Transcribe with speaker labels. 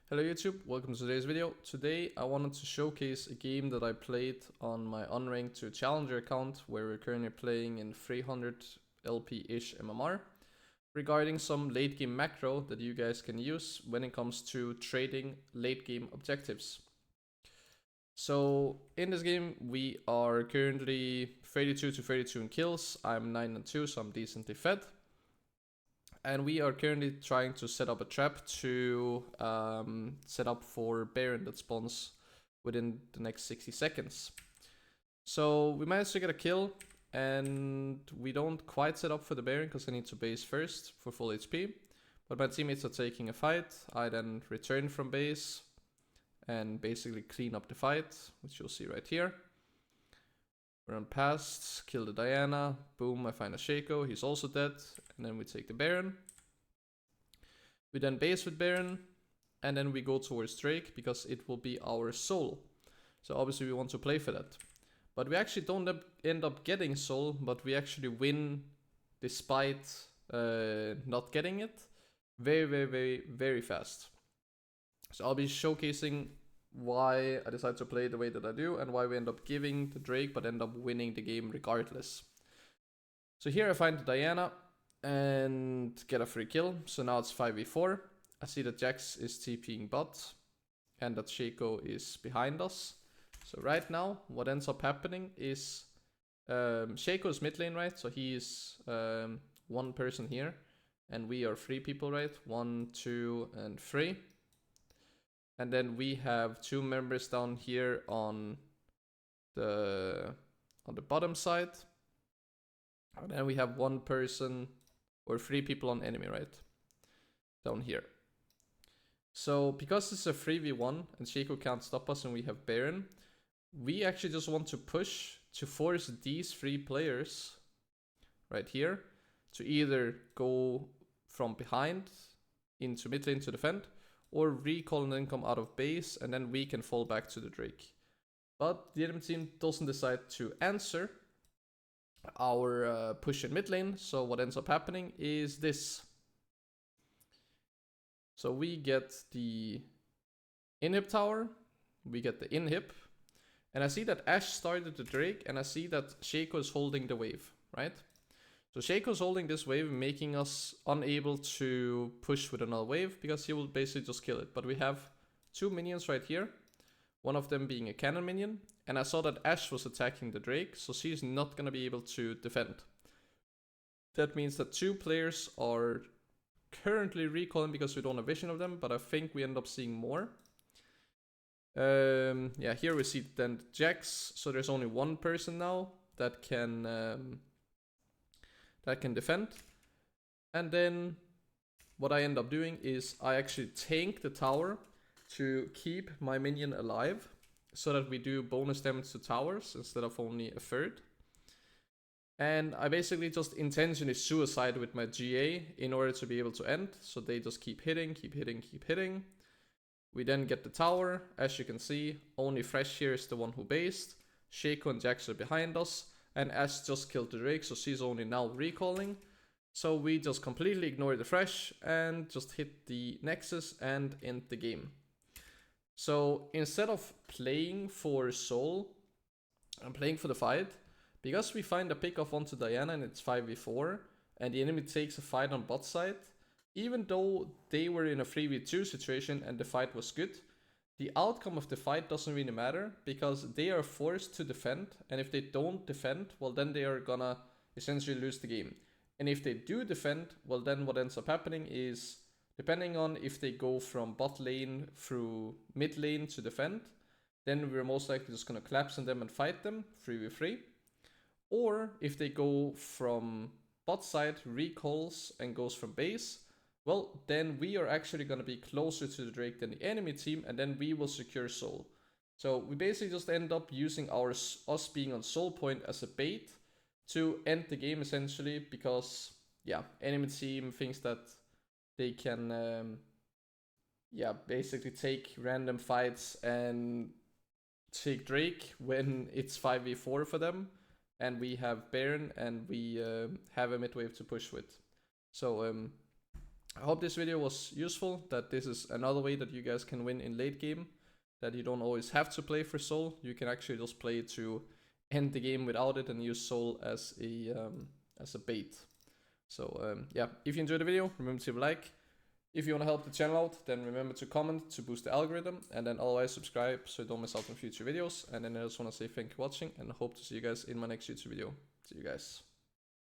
Speaker 1: Hello YouTube, welcome to today's video. Today I wanted to showcase a game that I played on my unranked to challenger account where we're currently playing in 300 LP-ish MMR regarding some late game macro that you guys can use when it comes to trading late game objectives. So in this game we are currently 32 to 32 in kills. I'm 9 and 2, so I'm decently fed. And we are currently trying to set up a trap to set up for Baron that spawns within the next 60 seconds. So we managed to get a kill, and we don't quite set up for the Baron because I need to base first for full HP. But my teammates are taking a fight. I then return from base and basically clean up the fight, which you'll see right here. Run past, kill the Diana, boom, I find a Shaco, he's also dead, and then we take the Baron. We then base with Baron, and then we go towards Drake because it will be our soul. So obviously we want to play for that. But we actually don't end up getting soul, but we actually win despite not getting it very fast. So I'll be showcasing why I decide to play the way that I do and why we end up giving the Drake but end up winning the game regardless. So here I find the Diana and get a free kill. So now it's 5v4. I see that Jax is TPing bot and that Shaco is behind us. So right now what ends up happening is Shaco is mid lane, right? So he is one person here and we are 3 people, right? 1, 2 and 3. And then we have 2 members down here on the bottom side. And then we have 1 person or 3 people on enemy, right? Down here. So because it's a 3v1 and Shaco can't stop us and we have Baron, we actually just want to push to force these 3 players right here to either go from behind into mid lane to defend, or recall and then come out of base, and then we can fall back to the Drake. But the enemy team doesn't decide to answer our push in mid lane, so what ends up happening is this. So we get the inhib tower, we get the inhib, and I see that Ashe started the Drake, and I see that Shaco is holding the wave, right? So Shaco's holding this wave, making us unable to push with another wave because he will basically just kill it. But we have 2 minions right here, one of them being a cannon minion, and I saw that Ashe was attacking the Drake, so she's not going to be able to defend. That means that 2 players are currently recalling because we don't have vision of them, but I think we end up seeing more. Yeah, here we see then Jax, so there's only 1 person now that can defend. And then what I end up doing is I actually tank the tower to keep my minion alive so that we do bonus damage to towers instead of only a third. And I basically just intentionally suicide with my GA in order to be able to end. So they just keep hitting. We then get the tower. As you can see, only Fresh here is the one who based. Shaco and Jax are behind us. And Ashe just killed the Drake, so she's only now recalling. So we just completely ignore the Fresh and just hit the Nexus and end the game. So instead of playing for Soul, I'm playing for the fight. Because we find a pick off onto Diana and it's 5v4, and the enemy takes a fight on bot side, even though they were in a 3v2 situation and the fight was good, the outcome of the fight doesn't really matter because they are forced to defend, and if they don't defend, well then they are gonna essentially lose the game. And if they do defend, well then what ends up happening is, depending on if they go from bot lane through mid lane to defend, then we're most likely just gonna collapse on them and fight them 3v3. Or if they go from bot side, recalls, and goes from base, well, then we are actually going to be closer to the Drake than the enemy team, and then we will secure Soul. So we basically just end up using us being on Soul point as a bait to end the game essentially, because yeah, enemy team thinks that they can basically take random fights and take Drake when it's 5v4 for them, and we have Baron and we have a mid wave to push with. So I hope this video was useful, that this is another way that you guys can win in late game, that you don't always have to play for soul. You can actually just play to end the game without it and use soul as a bait. So yeah, if you enjoyed the video, remember to leave a like. If you want to help the channel out, then remember to comment to boost the algorithm, and then otherwise subscribe so you don't miss out on future videos. And then I just want to say thank you for watching, and I hope to see you guys in my next YouTube video. See you guys.